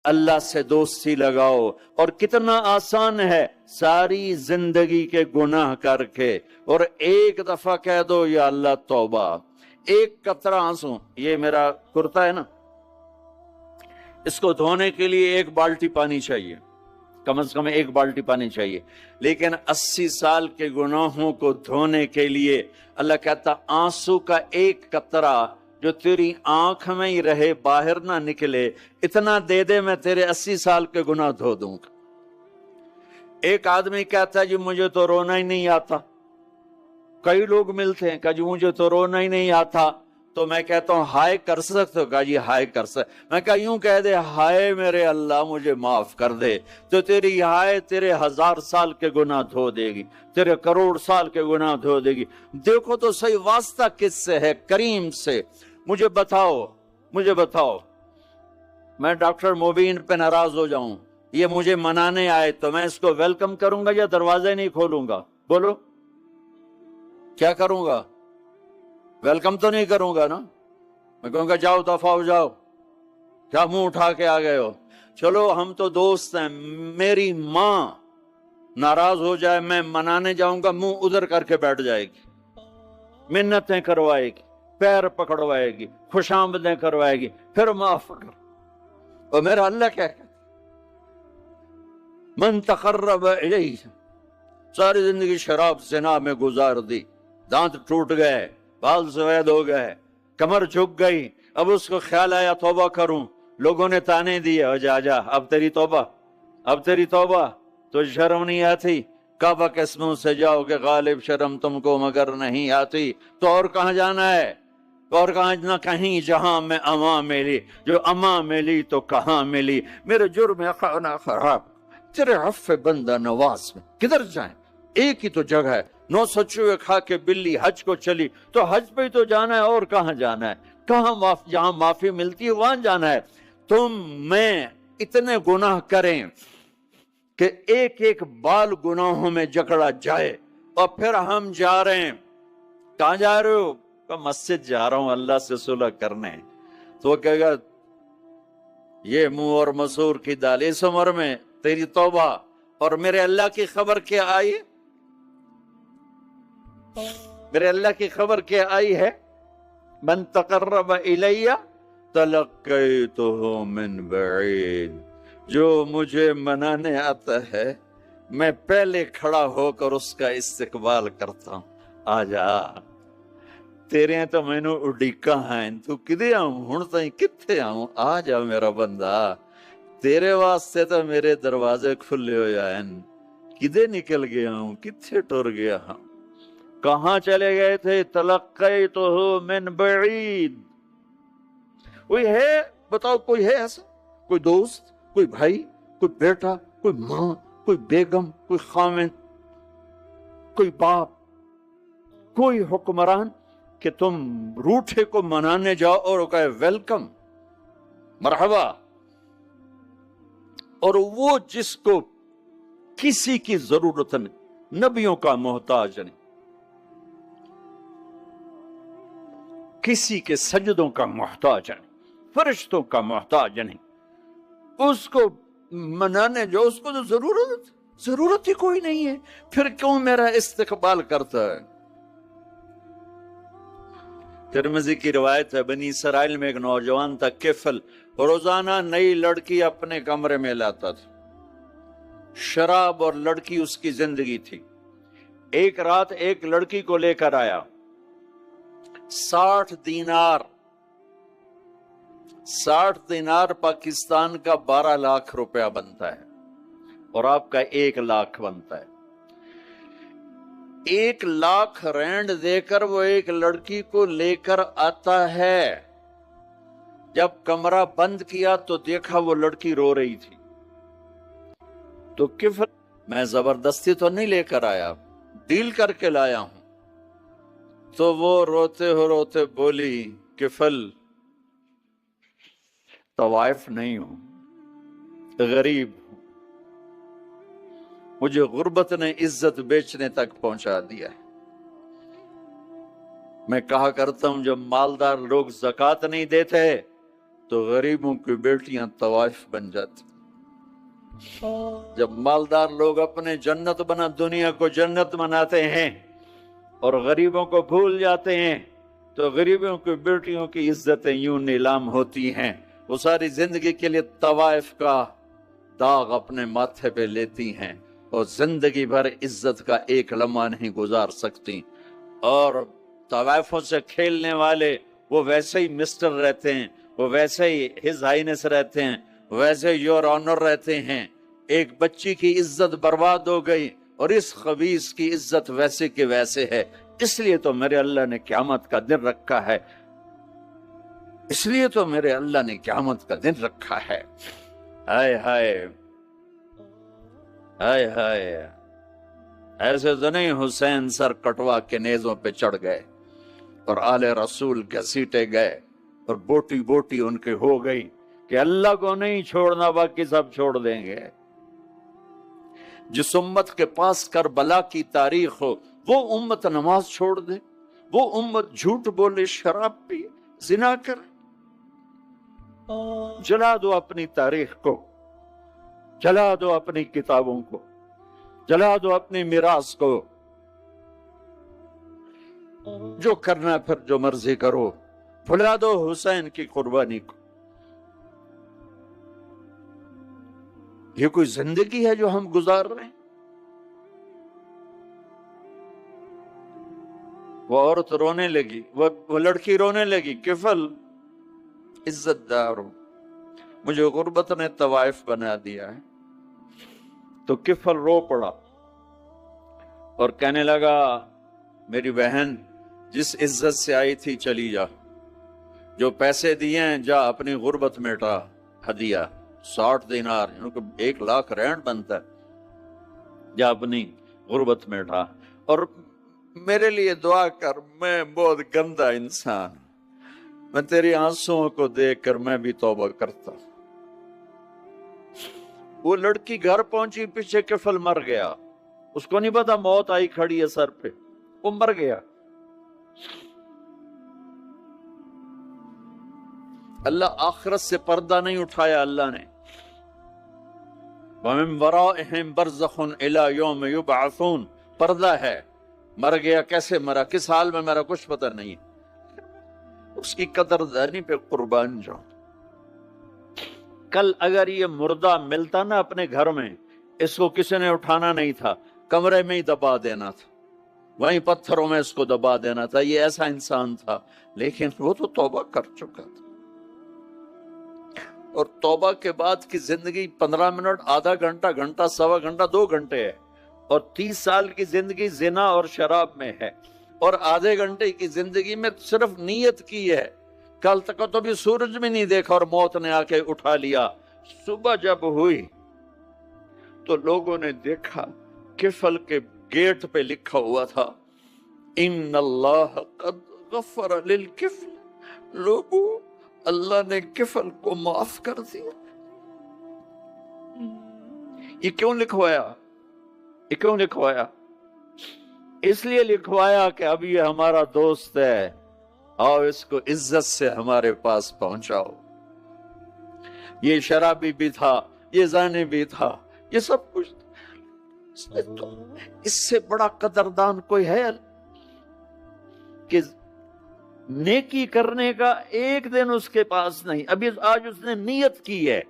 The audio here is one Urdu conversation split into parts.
اللہ سے دوستی لگاؤ. اور کتنا آسان ہے ساری زندگی کے گناہ کر کے اور ایک دفعہ کہہ دو یا اللہ توبہ. ایک قطرہ آنسو، یہ میرا کرتا ہے نا، اس کو دھونے کے لیے ایک بالٹی پانی چاہیے، کم از کم ایک بالٹی پانی چاہیے. لیکن 80 سال کے گناہوں کو دھونے کے لیے اللہ کہتا آنسو کا ایک قطرہ جو تیری آنکھ میں ہی رہے، باہر نہ نکلے، اتنا دے دے میں تیرے 80 سال کے گناہ دھو دوں گا. ایک آدمی کہتا ہے جی مجھے تو رونا ہی نہیں آتا. کئی لوگ ملتے ہیں کہ جی مجھے تو رونا ہی نہیں آتا. تو میں کہتا ہوں ہائے کر سکتے ہو؟ کہا جی ہائے کر سکتے. میں کہا یوں کہہ دے ہائے میرے اللہ مجھے معاف کر دے، تو تیری ہائے تیرے 1000 سال کے گناہ دھو دے گی، تیرے کروڑ سال کے گناہ دھو دے گی. دیکھو تو صحیح واسطہ کس سے ہے؟ کریم سے. مجھے بتاؤ میں ڈاکٹر مبین پہ ناراض ہو جاؤں، یہ مجھے منانے آئے تو میں اس کو ویلکم کروں گا یا دروازے نہیں کھولوں گا؟ بولو کیا کروں گا؟ ویلکم تو نہیں کروں گا نا، میں کہوں گا جاؤ دفعہ ہو جاؤ، کیا منہ اٹھا کے آ گئے ہو؟ چلو ہم تو دوست ہیں. میری ماں ناراض ہو جائے میں منانے جاؤں گا، منہ ادھر کر کے بیٹھ جائے گی، منتیں کروائے گی، پیر پکڑوائے گی، خوش آمدیں کروائے گی، پھر معاف کر. اور میرا اللہ کیا کہتا من تقرب الیہ، ساری زندگی شراب زنا میں گزار دی، دانت ٹوٹ گئے، بال سفید ہو گئے، کمر جھک گئی، اب اس کو خیال آیا توبہ کروں، لوگوں نے تانے دیے جا اب تیری توبہ تو شرم نہیں آتی؟ کعبہ کے منہ سے جاؤ کہ غالب شرم تم کو مگر نہیں آتی. تو اور کہاں جانا ہے؟ اور کہاں نہ کہیں جہاں میں اما ملی، جو اما ملی تو کہاں ملی. میرے جرم خانہ خراب تیرے عفو بندہ نواز میں کدھر جائیں؟ ایک ہی تو جگہ ہے. 900 چوہے کھا کے بلی حج کو چلی تو حج پہ ہی تو جانا ہے، اور کہاں جانا ہے؟ جہاں معافی ملتی ہے وہاں جانا ہے. تم میں اتنے گناہ کریں کہ ایک ایک بال گناہوں میں جکڑا جائے، اور پھر ہم جا رہے ہیں. کہاں جا رہے ہو؟ کہ مسجد جا رہا ہوں اللہ سے صلح کرنے. تو وہ کہے گا یہ منہ اور مسور کی دال، اس عمر میں تیری توبہ اور میرے اللہ کی خبر کیا آئی؟ میرے اللہ کی خبر کیا آئی ہے؟ من تقرب الی تلقیتہ من بعید، جو مجھے منانے آتا ہے میں پہلے کھڑا ہو کر اس کا استقبال کرتا ہوں. آ جا تیرے تو مینو اڈیکا ہیں، تو کدے آؤں ہن تائیں کتھے آؤں؟ آ جا میرا بندہ، تیرے واسطے تو میرے دروازے کھلے ہو جائیں. کدے نکل گیا ہوں، کتھے ٹر گیا ہوں، کہاں چلے گئے تھے؟ تلقیتہ من بعید. کوئی ہے بتاؤ، کوئی ہے ایسا؟ کوئی دوست، کوئی بھائی، کوئی بیٹا، کوئی ماں، کوئی بیگم، کوئی خامن، کوئی باپ، کوئی حکمران کہ تم روٹھے کو منانے جاؤ اور کہے ویلکم، مرحبا. اور وہ جس کو کسی کی ضرورت نہیں، نبیوں کا محتاج نہیں، کسی کے سجدوں کا محتاج نہیں، فرشتوں کا محتاج نہیں، اس کو منانے جو اس کو تو ضرورت ہی کوئی نہیں ہے، پھر کیوں میرا استقبال کرتا ہے؟ ترمذی کی روایت ہے، بنی اسرائیل میں ایک نوجوان تھا کفل، روزانہ نئی لڑکی اپنے کمرے میں لاتا تھا. شراب اور لڑکی اس کی زندگی تھی. ایک رات ایک لڑکی کو لے کر آیا، 60 دینار 60 دینار پاکستان کا 12 لاکھ روپیہ بنتا ہے، اور آپ کا 1 لاکھ بنتا ہے. 1 لاکھ رینڈ دے کر وہ ایک لڑکی کو لے کر آتا ہے. جب کمرہ بند کیا تو دیکھا وہ لڑکی رو رہی تھی. تو کفر میں زبردستی تو نہیں لے کر آیا، ڈیل کر کے لایا ہوں. تو وہ روتے بولی کفل طوائف نہیں ہوں، غریب ہوں، مجھے غربت نے عزت بیچنے تک پہنچا دیا ہے. میں کہا کرتا ہوں جب مالدار لوگ زکوٰۃ نہیں دیتے تو غریبوں کی بیٹیاں طوائف بن جاتی. جب مالدار لوگ اپنے جنت بنا دنیا کو جنت بناتے ہیں اور غریبوں کو بھول جاتے ہیں تو غریبوں کی بیٹیوں کی عزتیں یوں نیلام ہوتی ہیں. وہ ساری زندگی کے لیے طوائف کا داغ اپنے ماتھے پہ لیتی ہیں اور زندگی بھر عزت کا ایک لمحہ نہیں گزار سکتی. اور طوائفوں سے کھیلنے والے وہ ویسے ہی مسٹر رہتے ہیں, وہ ویسے ہی ہز ہائنس رہتے ہیں, ویسے یور آنر رہتے ہیں. ایک بچی کی عزت برباد ہو گئی اور اس خبیث کی عزت ویسے کے ویسے ہے. اس لیے تو میرے اللہ نے قیامت کا دن رکھا ہے, اس لیے تو میرے اللہ نے قیامت کا دن رکھا ہے. ہائے ہائے ہائے ہائے, ایسے تو نہیں حسین سر کٹوا کے نیزوں پہ چڑھ گئے اور آل رسول گھسیٹے گئے اور بوٹی بوٹی ان کے ہو گئی کہ اللہ کو نہیں چھوڑنا باقی سب چھوڑ دیں گے. جس امت کے پاس کربلا کی تاریخ ہو وہ امت نماز چھوڑ دے, وہ امت جھوٹ بولے, شراب پی, زنا کرے. جلا دو اپنی تاریخ کو, جلا دو اپنی کتابوں کو, جلا دو اپنی میراث کو. جو کرنا پھر جو مرضی کرو, بھلا دو حسین کی قربانی کو. یہ کوئی زندگی ہے جو ہم گزار رہے ہیں؟ وہ عورت رونے لگی, وہ لڑکی رونے لگی, کفل عزت دار ہو, مجھے غربت نے طوائف بنا دیا ہے. تو کفل رو پڑا اور کہنے لگا میری بہن جس عزت سے آئی تھی چلی جا, جو پیسے دیے ہیں جا اپنی غربت میٹا. ہدیہ 60 دینار 1 لاکھ رینڈ بنتا ہے, جا اپنی غربت میٹا اور میرے لیے دعا کر, میں بہت گندا انسان, میں تیری آنسوؤں کو دیکھ کر میں بھی توبہ کرتا. وہ لڑکی گھر پہنچی, پیچھے کفل مر گیا. اس کو نہیں پتا موت آئی کھڑی ہے سر پہ, وہ مر گیا. اللہ آخرت سے پردہ نہیں اٹھایا اللہ نے. وَمِن وَرَائِهِمْ بَرْزَخٌ إِلَى يَوْمِ يُبْعَثُونَ, پردہ ہے. مر گیا, کیسے مرا, کس حال میں مرا, کچھ پتہ نہیں. اس کی قدردانی پہ قربان جاؤ. کل اگر یہ مردہ ملتا نا اپنے گھر میں, اس کو کسی نے اٹھانا نہیں تھا, کمرے میں ہی دبا دینا تھا, وہیں پتھروں میں اس کو دبا دینا تھا. یہ ایسا انسان تھا, لیکن وہ تو توبہ کر چکا تھا. اور توبہ کے بعد کی زندگی 15 منٹ, آدھا گھنٹہ, گھنٹہ, سوا گھنٹہ, 2 گھنٹے ہے. اور 30 سال کی زندگی زنا اور شراب میں ہے, اور آدھے گھنٹے کی زندگی میں صرف نیت کی ہے. کل تک تو بھی سورج بھی نہیں دیکھا اور موت نے آ کے اٹھا لیا. صبح جب ہوئی تو لوگوں نے دیکھا کفل کے گیٹ پہ لکھا ہوا تھا ان اللہ قد غفر للکفل. لوگوں, اللہ نے کفل کو معاف کر دیا. یہ کیوں لکھوایا, یہ کیوں لکھوایا؟ اس لیے لکھوایا کہ اب یہ ہمارا دوست ہے, آؤ اس کو عزت سے ہمارے پاس پہنچاؤ. یہ شرابی بھی تھا, یہ زانی بھی تھا, یہ سب کچھ تھا. اس سے بڑا قدردان کوئی ہے کہ نیکی کرنے کا ایک دن اس کے پاس نہیں. ابھی آج اس نے نیت کی ہے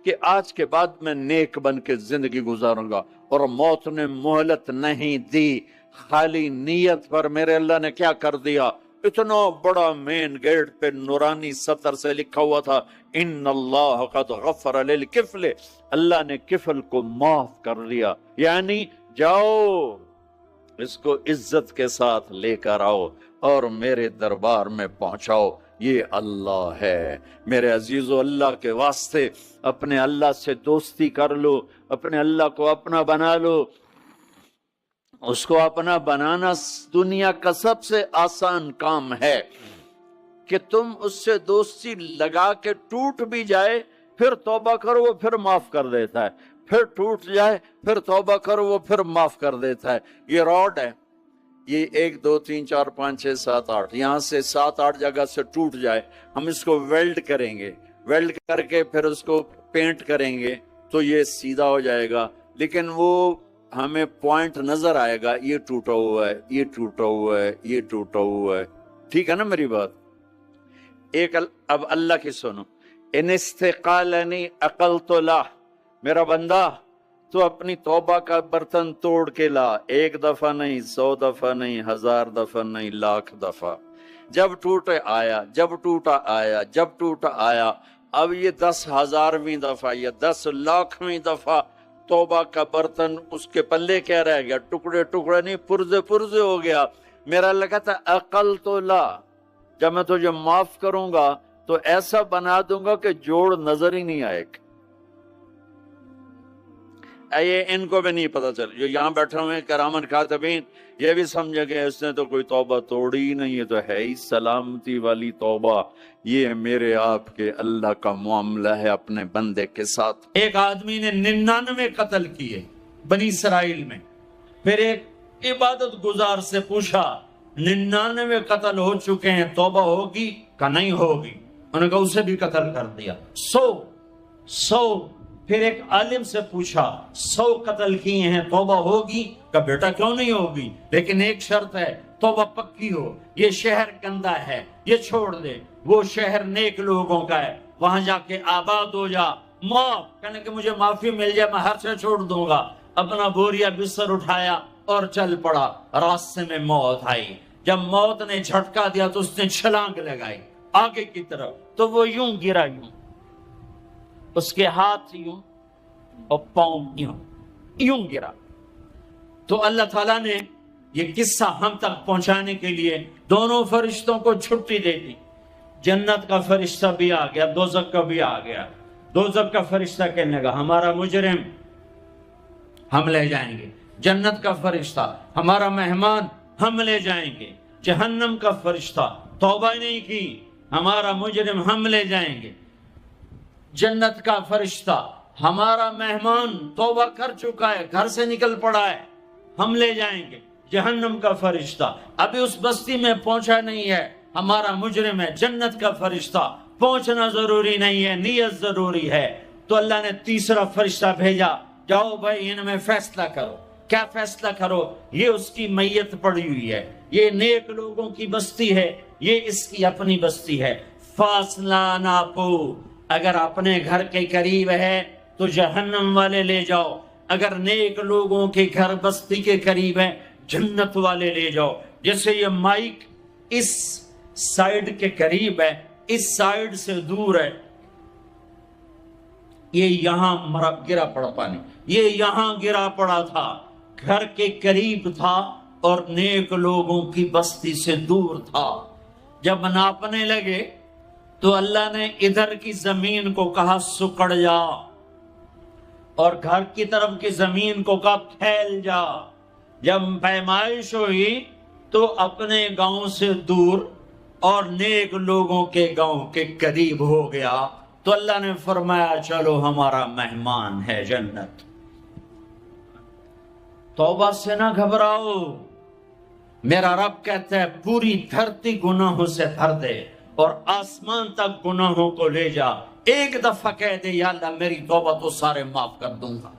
کہ آج کے بعد میں نیک بن کے زندگی گزاروں گا, اور موت نے مہلت نہیں دی. خالی نیت پر میرے اللہ نے کیا کر دیا, اتنا بڑا مین گیٹ پہ نورانی سطر سے لکھا ہوا تھا ان اللہ قد غفر للکفل. اللہ نے کفل کو معاف کر دیا. یعنی جاؤ اس کو عزت کے ساتھ لے کر آؤ اور میرے دربار میں پہنچاؤ. یہ اللہ ہے. میرے عزیزو, اللہ کے واسطے اپنے اللہ سے دوستی کر لو, اپنے اللہ کو اپنا بنا لو. اس کو اپنا بنانا دنیا کا سب سے آسان کام ہے کہ تم اس سے دوستی لگا کے ٹوٹ بھی جائے, پھر توبہ کرو وہ پھر معاف کر دیتا ہے, پھر ٹوٹ جائے پھر توبہ کرو وہ پھر معاف کر دیتا ہے. یہ راڈ ہے, یہ 1 2 3 4 5 6 7 8 یہاں سے 7 8 جگہ سے ٹوٹ جائے, ہم اس کو ویلڈ کریں گے, ویلڈ کر کے پھر اس کو پینٹ کریں گے تو یہ سیدھا ہو جائے گا، لیکن وہ ہمیں پوائنٹ نظر آئے گا، یہ ٹوٹا ہوا ہے، یہ ٹوٹا ہوا ہے، یہ ٹوٹا ہوا ہے۔ ٹھیک ہے نا میری بات؟ ایک اب اللہ کی سنو، ان استقالنی عقلت له، میرا بندہ تو اپنی توبہ کا برتن توڑ کے لا، ایک دفعہ نہیں، 100 دفعہ نہیں، 1000 دفعہ نہیں، 1,00,000 دفعہ۔ جب ٹوٹے آیا، جب ٹوٹا آیا، جب ٹوٹا آیا، اب یہ 10,000ویں دفعہ یا 10,00,000ویں دفعہ توبہ کا برتن اس کے پلے کیا رہ گیا؟ ٹکڑے ٹکڑے نہیں، پرزے پرزے ہو گیا۔ میرا اللہ کہتا ہے عقل تو لا، جب میں تجھے معاف کروں گا تو ایسا بنا دوں گا کہ جوڑ نظر ہی نہیں آئے گا۔ یہ ان کو بھی نہیں پتا چل، جو یہاں بیٹھے ہوئے ہیں کرامن کاتبین، یہ بھی سمجھ گئے اس نے تو کوئی توبہ توڑی ہی نہیں، یہ تو ہے ہی سلامتی والی توبہ۔ یہ میرے آپ کے اللہ کا معاملہ ہے اپنے بندے کے ساتھ۔ ایک آدمی نے 99 قتل کیے بنی اسرائیل میں، پھر ایک عبادت گزار سے پوچھا 99 قتل ہو چکے ہیں، توبہ ہوگی کہ نہیں ہوگی؟ انہوں نے کہا اسے بھی قتل کر دیا۔ 100 پھر ایک عالم سے پوچھا 100 قتل کیے ہیں، توبہ ہوگی؟ کہ بیٹا کیوں نہیں ہوگی، لیکن ایک شرط ہے، توبہ پکی ہو، یہ شہر گندا ہے، یہ چھوڑ دے، وہ شہر نیک لوگوں کا ہے، وہاں جا کے آباد ہو جا، معاف کہنے کہ مجھے معافی مل جائے میں ہر سے چھوڑ دوں گا۔ اپنا بوریا بستر اٹھایا اور چل پڑا، راستے میں موت آئی، جب موت نے جھٹکا دیا تو اس نے چھلانگ لگائی آگے کی طرف، تو وہ یوں گرا، یوں اس کے ہاتھ یوں اور پاؤں یوں گرا۔ تو اللہ تعالیٰ نے یہ قصہ ہم تک پہنچانے کے لیے دونوں فرشتوں کو چھٹی دے دی۔ جنت کا فرشتہ بھی آ گیا، دوزخ کا بھی آ گیا۔ دوزخ کا فرشتہ کہنے لگا ہمارا مجرم ہم لے جائیں گے، جنت کا فرشتہ ہمارا مہمان ہم لے جائیں گے، جہنم کا فرشتہ توبہ نہیں کی ہمارا مجرم ہم لے جائیں گے، جنت کا فرشتہ ہمارا مہمان توبہ کر چکا ہے، گھر سے نکل پڑا ہے، ہم لے جائیں گے، جہنم کا فرشتہ ابھی اس بستی میں پہنچا نہیں ہے، ہمارا مجرم ہے، جنت کا فرشتہ پہنچنا ضروری نہیں ہے، نیت ضروری ہے۔ تو اللہ نے تیسرا فرشتہ بھیجا، جاؤ بھائی ان میں فیصلہ کرو۔ کیا فیصلہ کرو؟ یہ اس کی میت پڑی ہوئی ہے، یہ نیک لوگوں کی بستی ہے، یہ اس کی اپنی بستی ہے، فاصلہ ناپو، اگر اپنے گھر کے قریب ہے تو جہنم والے لے جاؤ، اگر نیک لوگوں کے گھر بستی کے قریب ہے جنت والے لے جاؤ۔ جیسے یہ مائک اس سائیڈ کے قریب ہے، اس سائیڈ سے دور ہے، یہ یہاں گرا پڑا پانی، یہ یہاں گرا پڑا تھا، گھر کے قریب تھا اور نیک لوگوں کی بستی سے دور تھا۔ جب ناپنے لگے تو اللہ نے ادھر کی زمین کو کہا سکڑ جا، اور گھر کی طرف کی زمین کو کہا پھیل جا۔ جب پیمائش ہوئی تو اپنے گاؤں سے دور اور نیک لوگوں کے گاؤں کے قریب ہو گیا، تو اللہ نے فرمایا چلو ہمارا مہمان ہے جنت۔ توبہ سے نہ گھبراؤ، میرا رب کہتا ہے پوری دھرتی گناہوں سے بھر دے اور آسمان تک گناہوں کو لے جا، ایک دفعہ کہہ دے یا اللہ میری توبہ تو سارے معاف کر دوں گا۔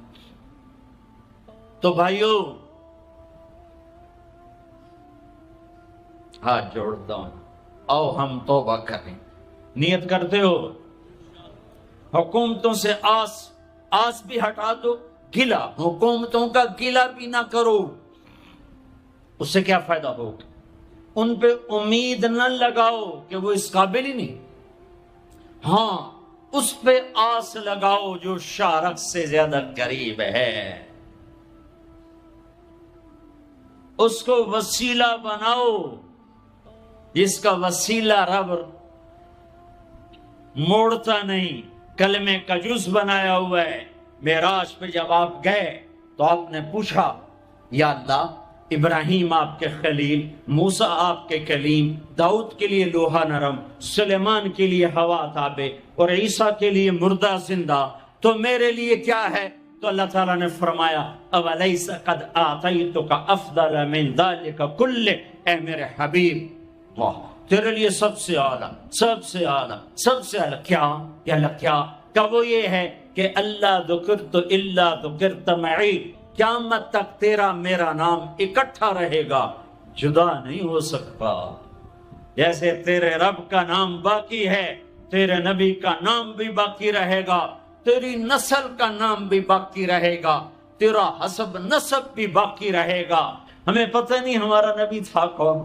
تو بھائیو ہاتھ جوڑتا ہوں، آؤ ہم توبہ کریں، نیت کرتے ہو؟ حکومتوں سے آس بھی ہٹا دو، گلا حکومتوں کا گلا بھی نہ کرو، اس سے کیا فائدہ ہوگا؟ ان پہ امید نہ لگاؤ کہ وہ اس قابل ہی نہیں، ہاں اس پہ آس لگاؤ جو شارک سے زیادہ قریب ہے، اس کو وسیلہ بناؤ جس کا وسیلہ رب موڑتا نہیں، کلمے کا جز بنایا ہوا ہے۔ معراج پہ جب آپ گئے تو آپ نے پوچھا یا اللہ ابراہیم آپ کے خلیل، موسیٰ آپ کے کلیم، داؤد کے لیے لوہا نرم، سلیمان کے لیے ہوا تابع اور عیسیٰ کے لیے مردہ زندہ، تو میرے لیے کیا ہے؟ تو اللہ تعالیٰ نے فرمایا اولیس قد آتیتک افضل من ذلک کلہ، اے میرے حبیب، واہ تیرے لیے سب سے اعلیٰ، سب سے اعلیٰ، سب سے اعلیٰ کیا؟ یا اللہ کیا؟ کہ وہ یہ ہے کہ اللہ ذکرت الا ذکرت معی، قیامت تک تیرا میرا نام اکٹھا رہے گا، جدا نہیں ہو سکتا۔ جیسے تیرے رب کا نام باقی ہے، تیرے نبی کا نام بھی باقی رہے گا، تیری نسل کا نام بھی باقی رہے گا، تیرا حسب نسب بھی باقی رہے گا۔ ہمیں پتہ نہیں ہمارا نبی تھا کون،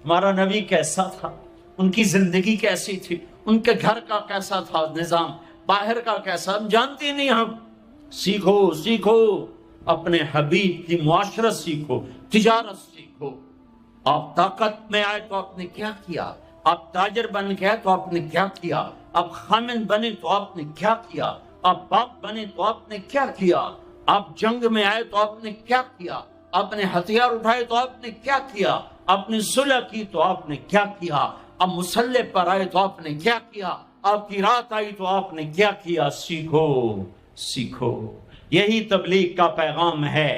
ہمارا نبی کیسا تھا، ان کی زندگی کیسی تھی، ان کے گھر کا کیسا تھا نظام، باہر کا کیسا، ہم جانتے نہیں۔ ہم سیکھو سیکھو، اپنے حبیب کی معاشرت سیکھو، تجارت سیکھو۔ آپ طاقت میں آئے تو آپ نے کیا کیا، آپ تاجر بن گئے تو آپ نے کیا کیا، آپ خامن بنے تو آپ نے کیا کیا، آپ باپ بنے تو آپ نے کیا کیا، آپ جنگ میں آئے تو آپ نے کیا کیا، آپ نے ہتھیار اٹھائے تو آپ نے کیا کیا، آپ نے صلح کی تو آپ نے کیا کیا، آپ مسلح پر آئے تو آپ نے کیا کیا، آپ کی رات آئی تو آپ نے کیا کیا۔ سیکھو سیکھو، یہی تبلیغ کا پیغام ہے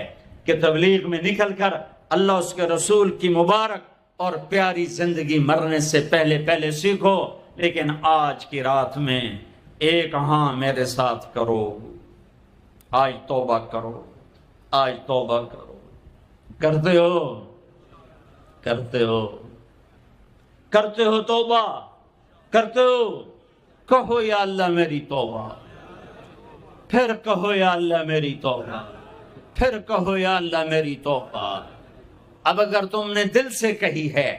کہ تبلیغ میں نکل کر اللہ اس کے رسول کی مبارک اور پیاری زندگی مرنے سے پہلے پہلے سیکھو۔ لیکن آج کی رات میں ایک ہاں میرے ساتھ کرو، آج توبہ کرو، آج توبہ کرو۔ کرتے ہو، کرتے ہو، کرتے ہو توبہ، کرتے ہو؟ کہو یا اللہ میری توبہ، پھر کہو یا اللہ میری توبہ، پھر کہو یا اللہ میری توبہ۔ اب اگر تم نے دل سے کہی ہے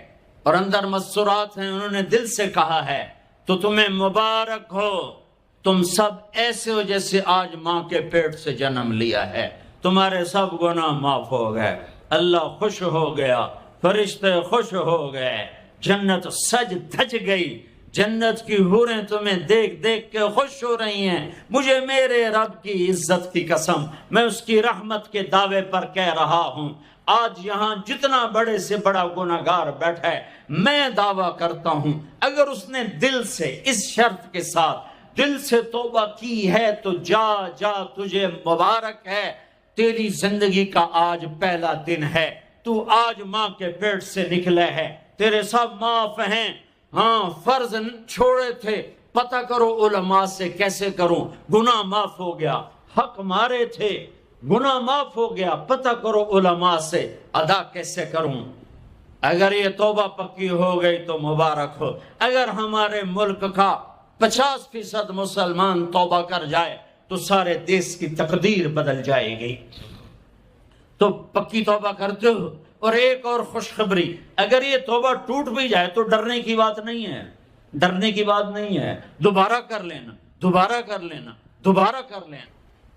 اور اندر مسرات ہیں، انہوں نے دل سے کہا ہے، تو تمہیں مبارک ہو، تم سب ایسے ہو جیسے آج ماں کے پیٹ سے جنم لیا ہے، تمہارے سب گناہ معاف ہو گئے، اللہ خوش ہو گیا، فرشتے خوش ہو گئے، جنت سج دھج گئی، جنت کی حوریں تمہیں دیکھ دیکھ کے خوش ہو رہی ہیں۔ مجھے میرے رب کی عزت کی قسم، میں اس کی رحمت کے دعوے پر کہہ رہا ہوں، آج یہاں جتنا بڑے سے بڑا گناہگار بیٹھا ہے، میں دعویٰ کرتا ہوں اگر اس نے دل سے اس شرط کے ساتھ دل سے توبہ کی ہے تو جا جا، تجھے مبارک ہے، تیری زندگی کا آج پہلا دن ہے، تو آج ماں کے پیٹ سے نکلے ہے، تیرے سب معاف ہیں۔ ہاں فرض چھوڑے تھے، پتہ کرو علماء سے کیسے کروں، گناہ معاف ہو گیا، حق مارے تھے، گناہ معاف ہو گیا، پتہ کرو علماء سے ادا کیسے کروں۔ اگر یہ توبہ پکی ہو گئی تو مبارک ہو۔ اگر ہمارے ملک کا 50% مسلمان توبہ کر جائے تو سارے دیش کی تقدیر بدل جائے گی۔ تو پکی توبہ کرتے ہو؟ اور ایک اور خوشخبری، اگر یہ توبہ ٹوٹ بھی جائے تو ڈرنے کی بات نہیں ہے، ڈرنے کی بات نہیں ہے، دوبارہ کر لینا، دوبارہ کر لینا، دوبارہ کر لینا۔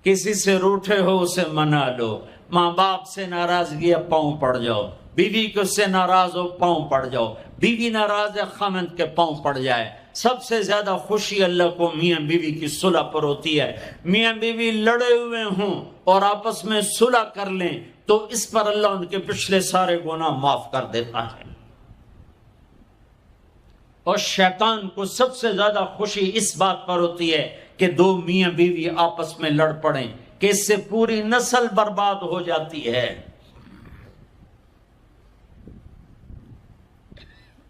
کسی سے روٹھے ہو اسے منا لو، ماں باپ سے ناراضگی ہے پاؤں پڑ جاؤ، بیوی کو سے ناراض ہو پاؤں پڑ جاؤ، بیوی ناراض ہے خامند کے پاؤں پڑ جائے۔ سب سے زیادہ خوشی اللہ کو میاں بیوی کی صلح پر ہوتی ہے۔ میاں بیوی لڑے ہوئے ہوں اور آپس میں صلح کر لیں تو اس پر اللہ ان کے پچھلے سارے گناہ معاف کر دیتا ہے۔ اور شیطان کو سب سے زیادہ خوشی اس بات پر ہوتی ہے کہ دو میاں بیوی آپس میں لڑ پڑیں، کہ اس سے پوری نسل برباد ہو جاتی ہے۔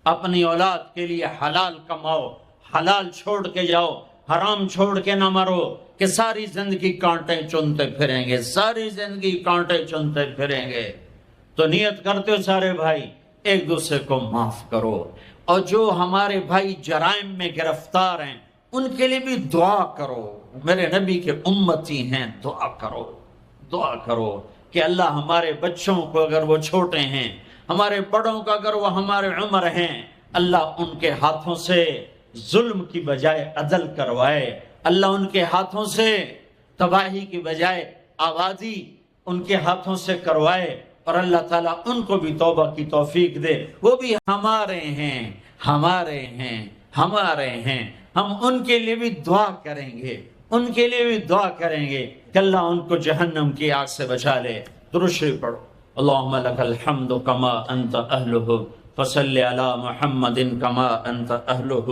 اپنی اولاد کے لیے حلال کماؤ، حلال چھوڑ کے جاؤ، حرام چھوڑ کے نہ مرو کہ ساری زندگی کانٹے چنتے پھریں گے، ساری زندگی کانٹے چنتے پھریں گے۔ تو نیت کرتے ہو سارے بھائی ایک دوسرے کو معاف کرو، اور جو ہمارے بھائی جرائم میں گرفتار ہیں ان کے لیے بھی دعا کرو، میرے نبی کے امتی ہیں، دعا کرو، دعا کرو کہ اللہ ہمارے بچوں کو اگر وہ چھوٹے ہیں، ہمارے بڑوں کا اگر وہ ہمارے عمر ہیں، اللہ ان کے ہاتھوں سے ظلم کی بجائے عدل کروائے، اللہ ان کے ہاتھوں سے تباہی کی بجائے آبادی ان کے ہاتھوں سے کروائے، اور اللہ تعالیٰ ان کو بھی توبہ کی توفیق دے۔ وہ بھی ہمارے ہیں، ہمارے ہیں، ہمارے ہیں، ہم ان کے لیے بھی دعا کریں گے، ان کے لیے بھی دعا کریں گے کہ اللہ ان کو جہنم کی آگ سے بچا لے۔ درود شریف پڑھو۔ اللہم لک الحمد کما انت اہلہ فصل علی محمد کما انت اہلہ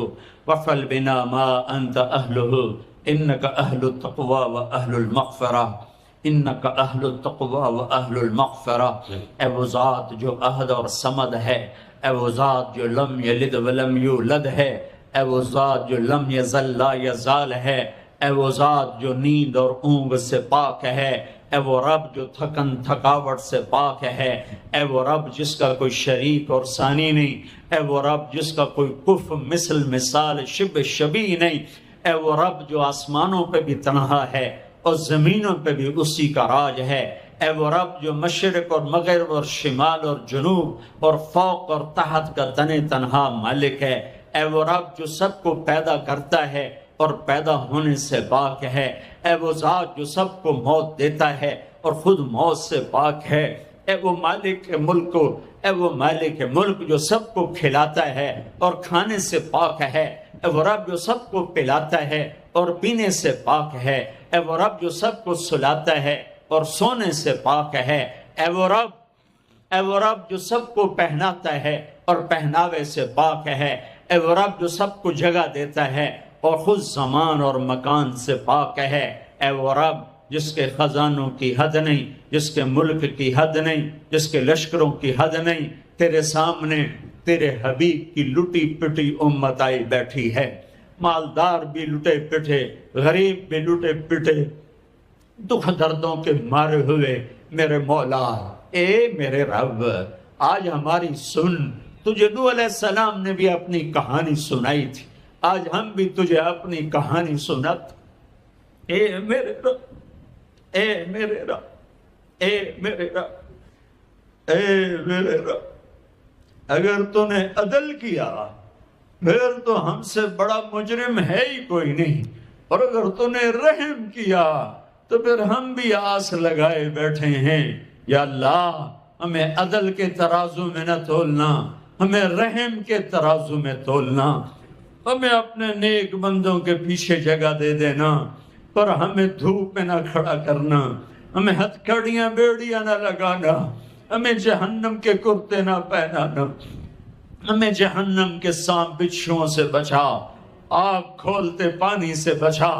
وفعل بنا ما انت اہلہ انک اہل التقوی و اہل المغفرہ، انک اہل التقوی و اہل المغفرہ۔ اے وہ ذات جو احد اور صمد ہے، اے وہ ذات جو لم یلد ولم یولد ہے، اے وہ ذات جو لم یزل لا یزال ہے، اے وہ ذات جو نیند اور اونگ سے پاک ہے، اے وہ رب جو تھکن تھکاوٹ سے پاک ہے، اے وہ رب جس کا کوئی شریک اور ثانی نہیں، اے وہ رب جس کا کوئی کف مثل مثال شبہ شبیہ نہیں، اے وہ رب جو آسمانوں پہ بھی تنہا ہے اور زمینوں پہ بھی اسی کا راج ہے، اے وہ رب جو مشرق اور مغرب اور شمال اور جنوب اور فوق اور تحت کا تنہا مالک ہے، اے وہ رب جو سب کو پیدا کرتا ہے اور پیدا ہونے سے پاک ہے، اے وہ ذات جو سب کو موت دیتا ہے اور خود موت سے پاک ہے، اے وہ مالک ملک اے وہ مالک ملک جو سب کو کھلاتا ہے اور کھانے سے پاک ہے، اے وہ رب جو سب کو پلاتا ہے اور پینے سے پاک ہے، اے وہ رب جو سب کو سلاتا ہے اور سونے سے پاک ہے، اے وہ رب جو سب کو پہناتا ہے اور پہناوے سے پاک ہے، اے وہ رب جو سب کو جگہ دیتا ہے اور خود زمان اور مکان سے پاک ہے، اے وہ رب جس کے خزانوں کی حد نہیں، جس کے ملک کی حد نہیں، جس کے لشکروں کی حد نہیں، تیرے سامنے تیرے حبیب کی لٹی پٹی امت آئی بیٹھی ہے، مالدار بھی لٹے پٹے، غریب بھی لٹے پٹے، دکھ دردوں کے مارے ہوئے میرے مولا، اے میرے رب آج ہماری سن، تجھے نوح علیہ السلام نے بھی اپنی کہانی سنائی تھی، آج ہم بھی تجھے اپنی کہانی سنت، اے میرے رب، اے میرے رب، اے میرے رب، اے میرے رب، اگر تو نے عدل کیا پھر تو ہم سے بڑا مجرم ہے ہی کوئی نہیں، اور اگر تو نے رحم کیا تو پھر ہم بھی آس لگائے بیٹھے ہیں، یا اللہ ہمیں عدل کے ترازو میں نہ تولنا، ہمیں رحم کے ترازو میں تولنا، ہمیں اپنے نیک بندوں کے پیچھے جگہ دے دینا، پر ہمیں دھوپ میں نہ کھڑا کرنا، ہمیں ہتھکڑیاں بیڑیاں نہ لگانا، ہمیں جہنم کے کرتے نہ پہنانا، ہمیں جہنم کے سانپ بچھوؤں سے بچا، آگ کھولتے پانی سے بچا،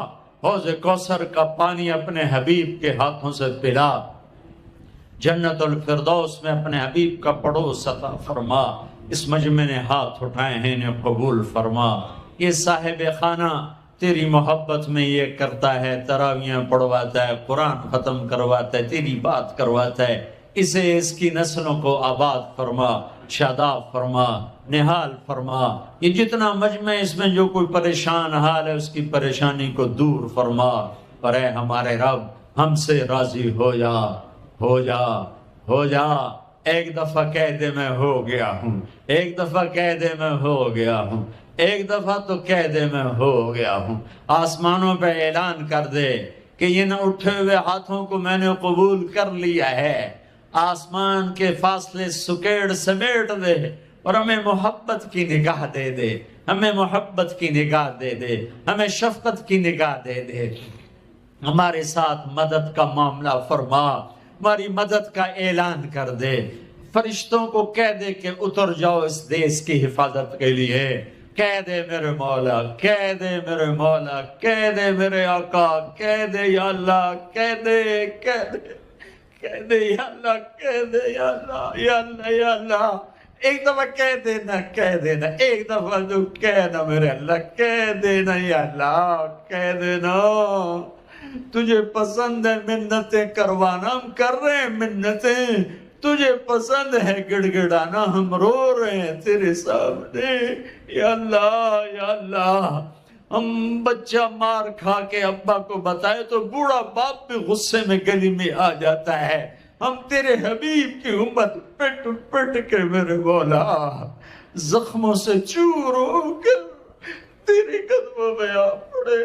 حوض کوثر کا پانی اپنے حبیب کے ہاتھوں سے پلا، جنت الفردوس میں اپنے حبیب کا پڑوس عطا فرما، اس مجمع نے ہاتھ اٹھائے ہیں انہیں قبول فرما، یہ صاحب خانہ تیری محبت میں یہ کرتا ہے، تراویاں پڑھواتا ہے، قرآن ختم کرواتا ہے، تیری بات کرواتا ہے، اسے اس کی نسلوں کو آباد فرما، شاداب فرما، نحال فرما، یہ جتنا مجمع اس میں جو کوئی پریشان حال ہے اس کی پریشانی کو دور فرما، اور اے ہمارے رب ہم سے راضی ہو جا، ہو جا، ہو جا، ایک دفعہ کہہ دے میں ہو گیا ہوں، ایک دفعہ کہہ دے میں ہو گیا ہوں، ایک دفعہ تو کہہ دے میں ہو گیا ہوں، آسمانوں پہ اعلان کر دے کہ یہ نہ اٹھے ہوئے ہاتھوں کو میں نے قبول کر لیا ہے، آسمان کے فاصلے سکیڑ سمیٹ دے اور ہمیں محبت کی نگاہ دے دے، ہمیں محبت کی نگاہ دے دے، ہمیں شفقت کی نگاہ دے دے، ہمارے ساتھ مدد کا معاملہ فرما، ہماری مدد کا اعلان کر دے، فرشتوں کو کہہ دے کہ اتر جاؤ اس دیش کی حفاظت کے لیے، کہہ دے میرے مولا، کہہ دے میرے مولا، کہہ دے میرے آقا، کہہ دے یا اللہ، کہہ دے، کہہ دے، کہہ دے یا اللہ، کہہ دے یا اللہ، یا اللہ، یا اللہ، ایک دفعہ کہہ دینا، کہہ دینا، ایک دفعہ جو کہنا میرے اللہ، کہہ دینا یا اللہ، کہہ دینا، تجھے پسند ہے منتیں کروانا، ہم کر رہے ہیں منتیں، تجھے پسند ہے گڑ گڑانا، ہم رو رہے ہیں تیرے سامنے، یا اللہ، یا اللہ، ہم بچہ مار کھا کے ابا کو بتائے تو بوڑھا باپ بھی غصے میں گلی میں آ جاتا ہے، ہم تیرے حبیب کی امت پٹ پٹ کے میرے مولا زخموں سے چور ہو کر تیرے قدموں میں آ پڑے۔